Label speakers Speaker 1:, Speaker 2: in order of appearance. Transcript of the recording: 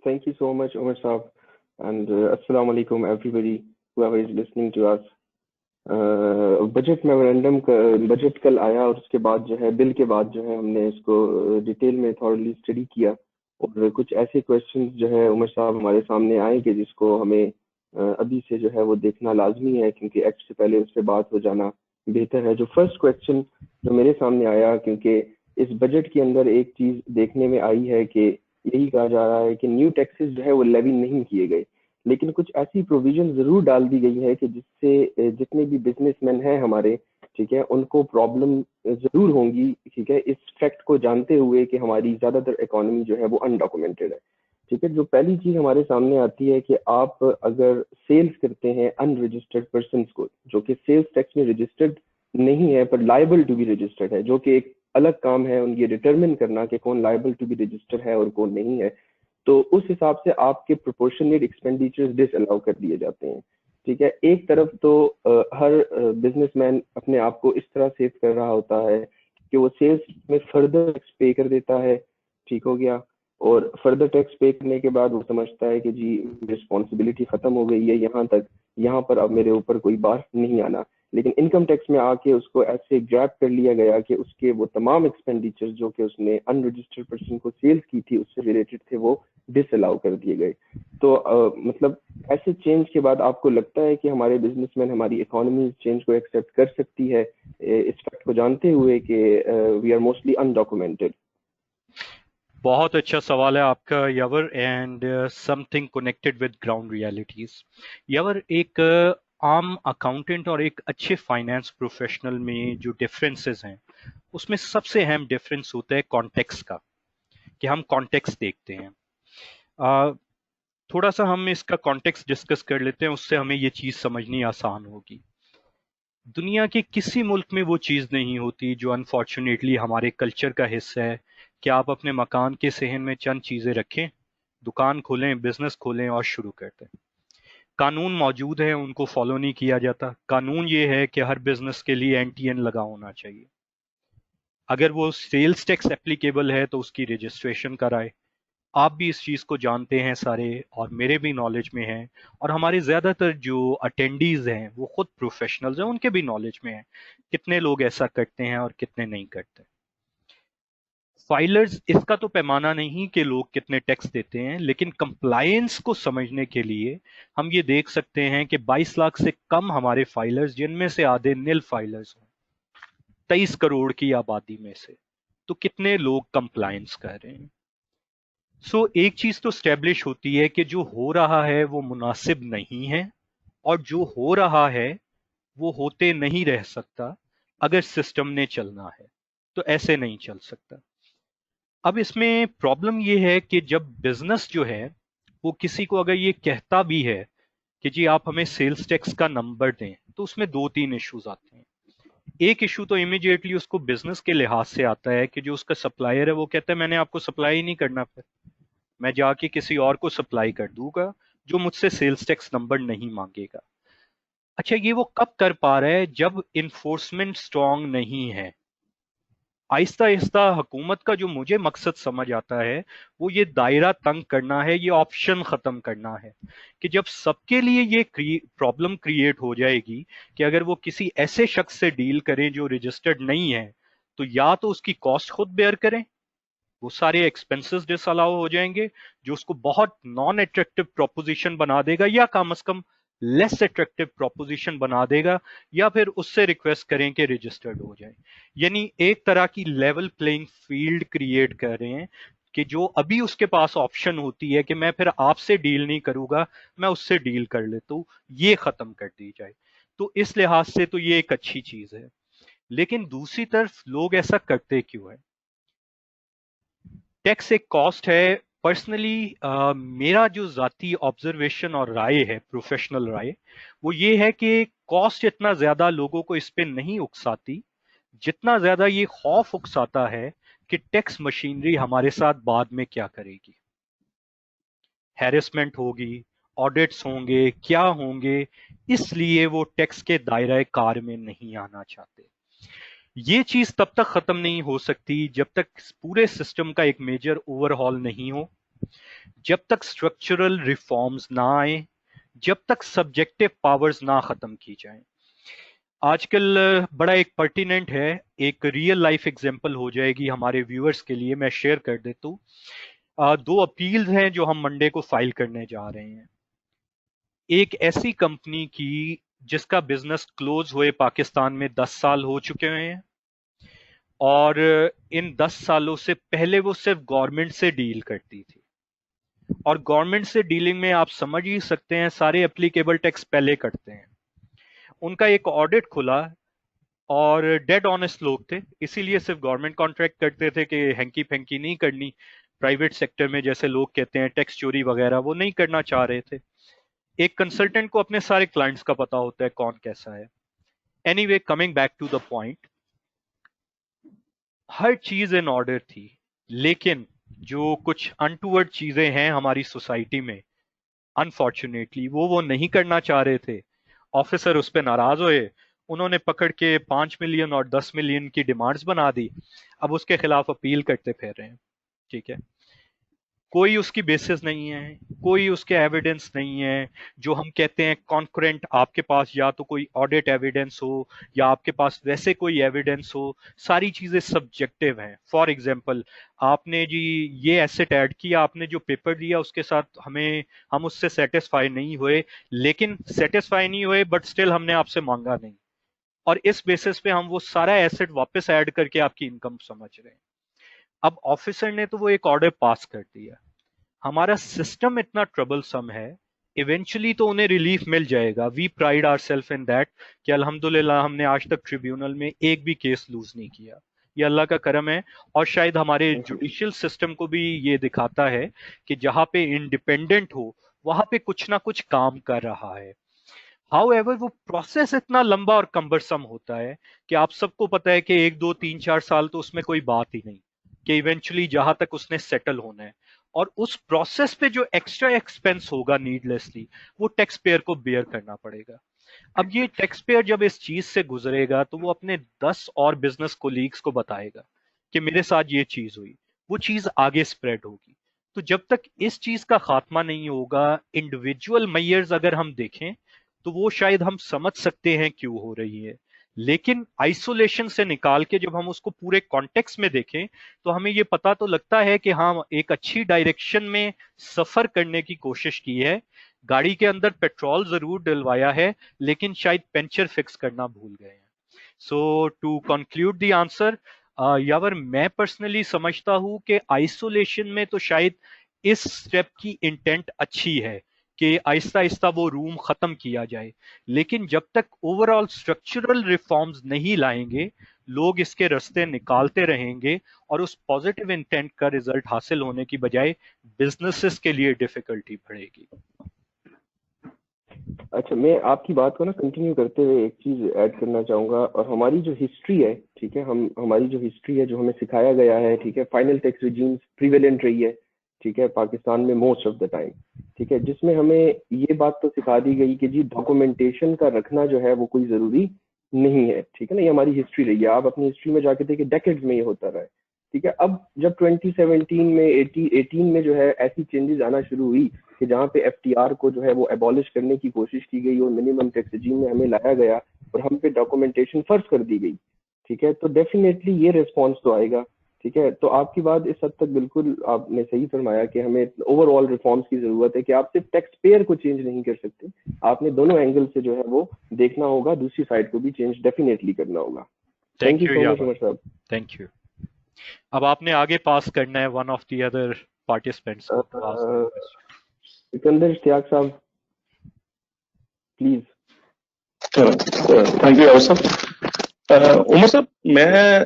Speaker 1: Thank you so much, Umar Saab, and Assalamu alaikum, everybody, whoever is listening to us. Budget memorandum का budget कल आया और उसके बाद जो है बिल के बाद जो है हमने इसको डिटेल में थॉरली स्टडी किया और कुछ ऐसे क्वेश्चंस जो है उमर साहब हमारे सामने आए कि जिसको हमें अभी से जो है वो देखना लाजमी है, क्योंकि एक्ट से पहले उससे बात हो जाना बेहतर है। जो फर्स्ट क्वेश्चन जो मेरे सामने आया, क्योंकि इस बजट के अंदर एक चीज़ देखने में आई है कि यही कहा जा रहा है कि न्यू टैक्सेस जो है वो लेवी नहीं किए गए, लेकिन कुछ ऐसी प्रोविजन जरूर डाल दी गई है कि जिससे जितने भी बिजनेसमैन हैं हमारे, ठीक है, उनको प्रॉब्लम जरूर होंगी, ठीक है, इस फैक्ट को जानते हुए कि हमारी ज्यादातर इकोनॉमी जो है वो अनडॉक्यूमेंटेड है। ठीक है, जो पहली चीज हमारे सामने आती है कि आप अगर सेल्स करते हैं अनरजिस्टर्ड पर्सन को, जो कि सेल्स टैक्स में रजिस्टर्ड नहीं है पर लाइबल टू बी रजिस्टर्ड है, जो कि एक अलग काम है उनकी डिटरमिन करना कि कौन लाइबल टू बी रजिस्टर्ड है और कौन नहीं है, तो उस हिसाब से आपके प्रोपोर्शनेट एक्सपेंडिचर्स डिसअलाउ कर दिए जाते हैं। ठीक है, एक तरफ तो हर बिजनेसमैन अपने आप को इस तरह सेव कर रहा होता है कि वो सेल्स में फर्दर टैक्स पे कर देता है, ठीक हो गया, और फर्दर टैक्स पे करने के बाद वो समझता है कि जी रिस्पॉन्सिबिलिटी खत्म हो गई है, यहाँ पर अब मेरे ऊपर कोई बार नहीं आना। लेकिन इनकम टैक्स में आके उसको ऐसे ग्रैब कर लिया गया कि उसके वो तमाम एक्सपेंडिचर जो कि उसने अनरजिस्टर्ड पर्सन को सेल्स की थी उससे रिलेटेड थे, वो डिसअलाउ कर दिए गए। तो मतलब ऐसे चेंज के बाद आपको लगता है कि हमारे बिजनेसमैन हमारी इकोनॉमी चेंज को एक्सेप्ट कर सकती है, इस फैक्ट को जानते हुए कि वी आर मोस्टली अनडॉक्यूमेंटेड?
Speaker 2: बहुत अच्छा सवाल है आपका Yawar, and something connected with ground realities. Yawar, एक आम अकाउंटेंट और एक अच्छे फाइनेंस प्रोफेशनल में जो डिफरेंसेस हैं उसमें सबसे अहम डिफरेंस होता है कॉन्टेक्स्ट का, कि हम कॉन्टेक्स्ट देखते हैं। थोड़ा सा हम इसका कॉन्टेक्स्ट डिस्कस कर लेते हैं, उससे हमें ये चीज़ समझनी आसान होगी। दुनिया के किसी मुल्क में वो चीज़ नहीं होती जो अनफॉर्चुनेटली हमारे कल्चर का हिस्सा है कि आप अपने मकान के सहन में चंद चीज़ें रखें, दुकान खोलें, बिजनेस खोलें और शुरू कर दें। कानून मौजूद है, उनको फॉलो नहीं किया जाता। कानून ये है कि हर बिजनेस के लिए NTN लगा होना चाहिए। अगर वो सेल्स टैक्स एप्लीकेबल है तो उसकी रजिस्ट्रेशन कराए। आप भी इस चीज़ को जानते हैं सारे, और मेरे भी नॉलेज में है, और हमारे ज़्यादातर जो अटेंडीज हैं वो खुद प्रोफेशनल्स हैं, उनके भी नॉलेज में है कितने लोग ऐसा करते हैं और कितने नहीं करते। फाइलर्स इसका तो पैमाना नहीं कि लोग कितने टैक्स देते हैं, लेकिन कंप्लायंस को समझने के लिए हम ये देख सकते हैं कि 22 लाख से कम हमारे फाइलर्स, जिनमें से आधे नील फाइलर्स हैं 23 करोड़ की आबादी में से, तो कितने लोग कंप्लायंस कर रहे हैं। एक चीज तो स्टैब्लिश होती है कि जो हो रहा है वो मुनासिब नहीं है, और जो हो रहा है वो होते नहीं रह सकता। अगर सिस्टम ने चलना है तो ऐसे नहीं चल सकता। अब इसमें प्रॉब्लम ये है कि जब बिजनेस जो है वो किसी को अगर ये कहता भी है कि जी आप हमें सेल्स टैक्स का नंबर दें, तो उसमें 2-3 इश्यूज आते हैं। एक इशू तो इमीडिएटली उसको बिजनेस के लिहाज से आता है कि जो उसका सप्लायर है वो कहता है मैंने आपको सप्लाई ही नहीं करना, फिर मैं जाके किसी और को सप्लाई कर दूंगा जो मुझसे सेल्स टैक्स नंबर नहीं मांगेगा। अच्छा, ये वो कब कर पा रहा है? जब इन्फोर्समेंट स्ट्रांग नहीं है। आहिस्ता आहिस्ता हुकूमत का जो मुझे मकसद समझ आता है वो ये दायरा तंग करना है, ये ऑप्शन खत्म करना है, कि जब सबके लिए ये प्रॉब्लम क्रिएट हो जाएगी कि अगर वो किसी ऐसे शख्स से डील करें जो रजिस्टर्ड नहीं है, तो या तो उसकी कॉस्ट खुद बेयर करें, वो सारे एक्सपेंसेस डिसअलाउ हो जाएंगे जो उसको बहुत नॉन अट्रैक्टिव प्रोपोजिशन बना देगा, या कम से कम लेस अट्रैक्टिव प्रोपोजिशन बना देगा, या फिर उससे रिक्वेस्ट करें कि रजिस्टर्ड हो जाए। यानी एक तरह की लेवल प्लेइंग फील्ड क्रिएट कर रहे हैं कि जो अभी उसके पास ऑप्शन होती है कि मैं फिर आपसे डील नहीं करूंगा, मैं उससे डील कर लेता हूं, ये खत्म कर दी जाए। तो इस लिहाज से तो ये एक अच्छी चीज है। लेकिन दूसरी तरफ लोग ऐसा करते क्यों है? टैक्स एक कॉस्ट है। पर्सनली मेरा जो जाती ऑब्जर्वेशन और राय है, प्रोफेशनल राय, वो ये है कि कॉस्ट इतना ज्यादा लोगों को इस पे नहीं उकसाती जितना ज्यादा ये खौफ उकसाता है कि टैक्स मशीनरी हमारे साथ बाद में क्या करेगी। हैरेसमेंट होगी, ऑडिट्स होंगे, क्या होंगे, इसलिए वो टैक्स के दायरे कार में नहीं आना चाहते। ये चीज तब तक खत्म नहीं हो सकती जब तक पूरे सिस्टम का एक मेजर ओवरहॉल नहीं हो। जब तक स्ट्रक्चरल रिफॉर्म्स ना आए, जब तक सब्जेक्टिव पावर्स ना खत्म की जाएं। आजकल बड़ा एक पर्टिनेंट है, एक रियल लाइफ एग्जांपल हो जाएगी हमारे व्यूअर्स के लिए, मैं शेयर कर देता हूँ। दो अपील्स हैं जो हम मंडे को फाइल करने जा रहे हैं। एक ऐसी कंपनी की जिसका बिजनेस क्लोज हुए पाकिस्तान में 10 साल हो चुके हैं, और इन 10 सालों से पहले वो सिर्फ गवर्नमेंट से डील करती थी, और गवर्नमेंट से डीलिंग में आप समझ ही सकते हैं सारे एप्लीकेबल टैक्स पहले कटते हैं। उनका एक ऑडिट खुला और डेड ऑनेस्ट लोग थे, इसीलिए सिर्फ गवर्नमेंट कॉन्ट्रैक्ट करते थे कि हैंकी फैंकी नहीं करनी, प्राइवेट सेक्टर में जैसे लोग कहते हैं टैक्स चोरी वगैरह वो नहीं करना चाह रहे थे। एक कंसल्टेंट को अपने सारे क्लाइंट्स का पता होता है कौन कैसा है। Anyway, coming back to the point, हर चीज इन ऑर्डर थी, लेकिन जो कुछ अनटूवर्ड चीजें हैं हमारी सोसाइटी में, अनफॉर्चुनेटली वो नहीं करना चाह रहे थे। ऑफिसर उस पर नाराज हुए, उन्होंने पकड़ के 5 मिलियन और 10 मिलियन की डिमांड्स बना दी, अब उसके खिलाफ अपील करते फिर रहे हैं। ठीक है, कोई उसकी बेसिस नहीं है, कोई उसके एविडेंस नहीं है। जो हम कहते हैं कॉन्करेंट, आपके पास या तो कोई ऑडिट एविडेंस हो या आपके पास वैसे कोई एविडेंस हो, सारी चीजें सब्जेक्टिव हैं। फॉर एग्जांपल, आपने जी ये एसेट ऐड किया, आपने जो पेपर दिया उसके साथ हम उससे सेटिस्फाई नहीं हुए, लेकिन सेटिस्फाई नहीं हुए बट स्टिल हमने आपसे मांगा नहीं, और इस बेसिस पे हम वो सारा एसेट वापस ऐड करके आपकी इनकम समझ रहे हैं। अब ऑफिसर ने तो वो एक ऑर्डर पास कर दिया, हमारा सिस्टम इतना ट्रबलसम है, इवेंचुअली तो उन्हें रिलीफ मिल जाएगा। We pride ourselves in that कि अल्हम्दुलिल्लाह हमने आज तक ट्रिब्यूनल में एक भी केस लूज नहीं किया, ये अल्लाह का करम है। और शायद हमारे जुडिशियल सिस्टम को भी ये दिखाता है कि जहां पे इंडिपेंडेंट हो वहां पे कुछ ना कुछ काम कर रहा है। हाउएवर वो प्रोसेस इतना लंबा और कम्बरसम होता है कि आप सबको पता है कि 1 2 3 4 साल तो उसमें कोई बात ही नहीं, कि इवेंचुअली जहां तक उसने सेटल होना है, और उस प्रोसेस पे जो एक्स्ट्रा एक्सपेंस होगा नीडलेसली, वो टैक्स पेयर को बेयर करना पड़ेगा। अब ये टैक्स पेयर जब इस चीज से गुजरेगा तो वो अपने 10 और बिजनेस कोलीग्स को बताएगा कि मेरे साथ ये चीज हुई, वो चीज आगे स्प्रेड होगी। तो जब तक इस चीज का खात्मा नहीं होगा, इंडिविजुअल मेयर्स अगर हम देखें तो वो शायद हम समझ सकते हैं क्यों हो रही है, लेकिन आइसोलेशन से निकाल के जब हम उसको पूरे कॉन्टेक्स्ट में देखें तो हमें ये पता तो लगता है कि हाँ, एक अच्छी डायरेक्शन में सफर करने की कोशिश की है, गाड़ी के अंदर पेट्रोल जरूर डलवाया है, लेकिन शायद पंचर फिक्स करना भूल गए हैं। सो टू कंक्लूड द आंसर, यावर मैं पर्सनली समझता हूं कि आइसोलेशन में तो शायद इस स्टेप की इंटेंट अच्छी है कि आहिस्ता आहिस्ता वो रूम खत्म किया जाए, लेकिन जब तक ओवरऑल स्ट्रक्चरल रिफॉर्म्स नहीं लाएंगे, लोग इसके रास्ते निकालते रहेंगे और उस पॉजिटिव इंटेंट का रिजल्ट हासिल होने की बजाय बिजनेसेस के लिए डिफिकल्टी बढ़ेगी।
Speaker 1: अच्छा, मैं आपकी बात को ना कंटिन्यू करते हुए एक चीज ऐड करना चाहूंगा, और हमारी जो हिस्ट्री है, ठीक है, हमारी जो हिस्ट्री है, जो हमें सिखाया गया है, ठीक है, फाइनल टैक्स रिजीम्स प्रिवेलेंट रही है, ठीक है, पाकिस्तान में मोस्ट ऑफ द टाइम, ठीक है, जिसमें हमें ये बात तो सिखा दी गई कि जी डॉक्यूमेंटेशन का रखना जो है वो कोई जरूरी नहीं है, ठीक है ना। ये हमारी हिस्ट्री रही है, आप अपनी हिस्ट्री में जाके देखिए, डेकेड्स में ये होता रहा है, ठीक है। अब जब 2017 में 18 में जो है ऐसी चेंजेस आना शुरू हुई कि जहाँ पे एफटीआर को जो है वो एबॉलिश करने की कोशिश की गई और मिनिमम टैक्स रिजीम में हमें लाया गया और हम पे डॉक्यूमेंटेशन फर्ज कर दी गई, ठीक है, तो डेफिनेटली ये रिस्पॉन्स तो आएगा, ठीक है। तो आपकी बात इस हद तक बिल्कुल आपने सही फरमाया कि हमें ओवरऑल रिफॉर्म्स की जरूरत है, कि आप सिर्फ टैक्स पेयर को चेंज नहीं कर सकते, आपने दोनों एंगल से जो है वो देखना होगा, दूसरी साइड को भी चेंज डेफिनेटली करना होगा। Thank you so much Umar साहब।
Speaker 2: Thank you. अब आपने आगे पास करना है one of the other participants को।
Speaker 1: सिकंदर इश्तियाक साहब, प्लीज।
Speaker 3: थैंक यू उमर साहब। मैं